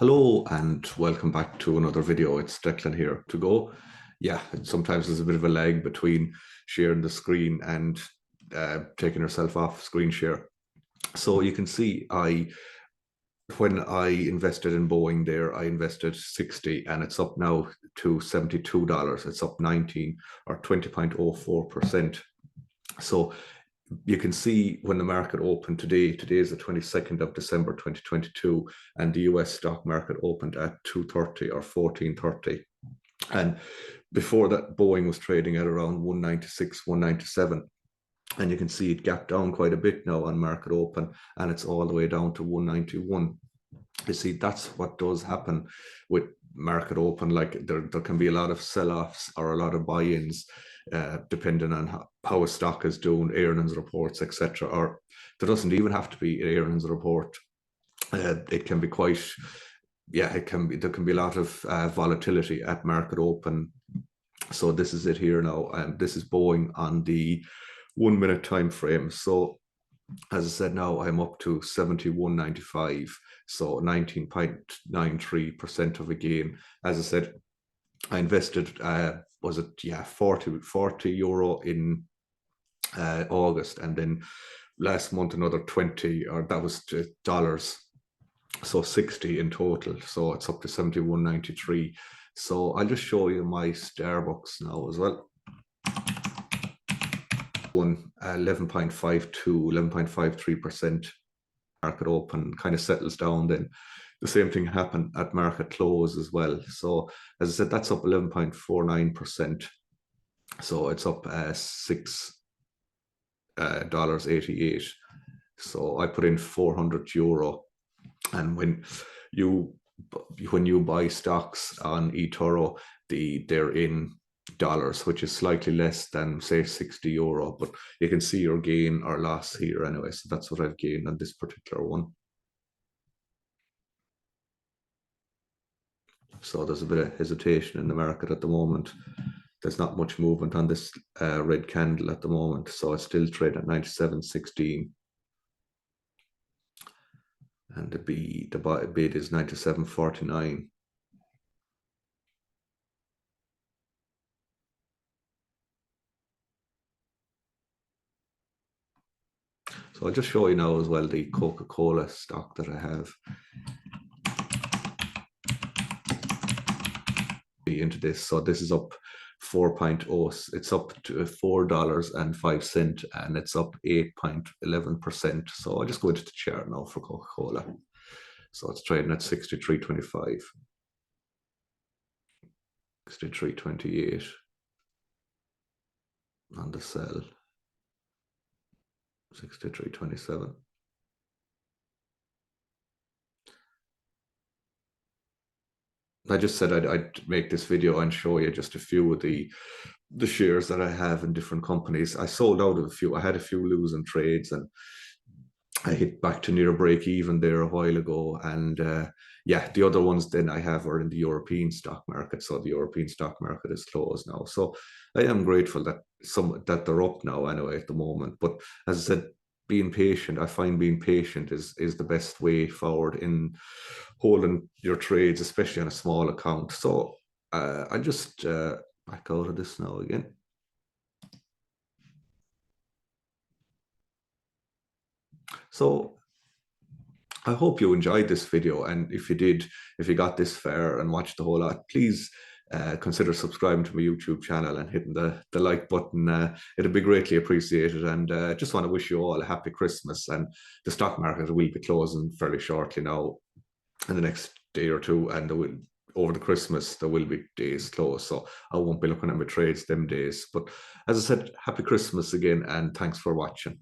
Hello and welcome back to another video. It's Declan here to go. Yeah, sometimes there's a bit of a lag between sharing the screen and taking yourself off screen share. So you can see when I invested in Boeing there, I invested 60 and it's up now to $72. It's up 19 or 20.04%. So you can see when the market opened today is the 22nd of December 2022, and the US stock market opened at 2:30 or 14:30. And before that, Boeing was trading at around 196, 197. And you can see it gapped down quite a bit now on market open, and it's all the way down to 191. You see, that's what does happen with market open. Like there can be a lot of sell-offs or a lot of buy-ins, depending on how a stock is doing, earnings reports, etc. Or there doesn't even have to be an earnings report. It can be quite, yeah, there can be a lot of volatility at market open. So this is it here now, and this is Boeing on the 1 minute time frame. So as I said, now I'm up to 71.95, so 19.93% of a gain. As I said, I invested, was it, yeah, 40 euro in August, and then last month another 20, or that was dollars, so 60 in total. So it's up to 71.93. So I'll just show you my Starbucks now as well. 11.52, 11.53% market open, kind of settles down. Then the same thing happened at market close as well. So as I said, that's up 11.49%. So it's up $6.88. So I put in 400 euro, and when you buy stocks on eToro, they're in dollars, which is slightly less than, say, 60 euro, but you can see your gain or loss here anyway. So that's what I've gained on this particular one. So there's a bit of hesitation in the market at the moment. There's not much movement on this red candle at the moment, so it's still trading at 97.16, and the bid is 97.49. So I'll just show you now as well the Coca Cola stock that I have into this. So this is up 4.0, it's up to $4.05, and it's up 8.11%. So I'll just go into the chart now for Coca Cola. So it's trading at 63.25, 63.28 on the sell, 63.27. I just said I'd make this video and show you just a few of the shares that I have in different companies. I sold out of a few. I had a few losing trades, and I hit back to near break even there a while ago. And yeah, the other ones then I have are in the European stock market. So the European stock market is closed now. So I am grateful that they're up now anyway at the moment. But as I said, being patient, I find being patient is the best way forward in holding your trades, especially on a small account. So I just back out of this now again. So I hope you enjoyed this video, and if you did, if you got this far and watched the whole lot, please consider subscribing to my YouTube channel and hitting the like button. It'd be greatly appreciated. And just want to wish you all a happy Christmas. And the stock market will be closing fairly shortly now, in the next day or two, and over the Christmas there will be days closed, so I won't be looking at my trades them days. But as I said, happy Christmas again, and thanks for watching.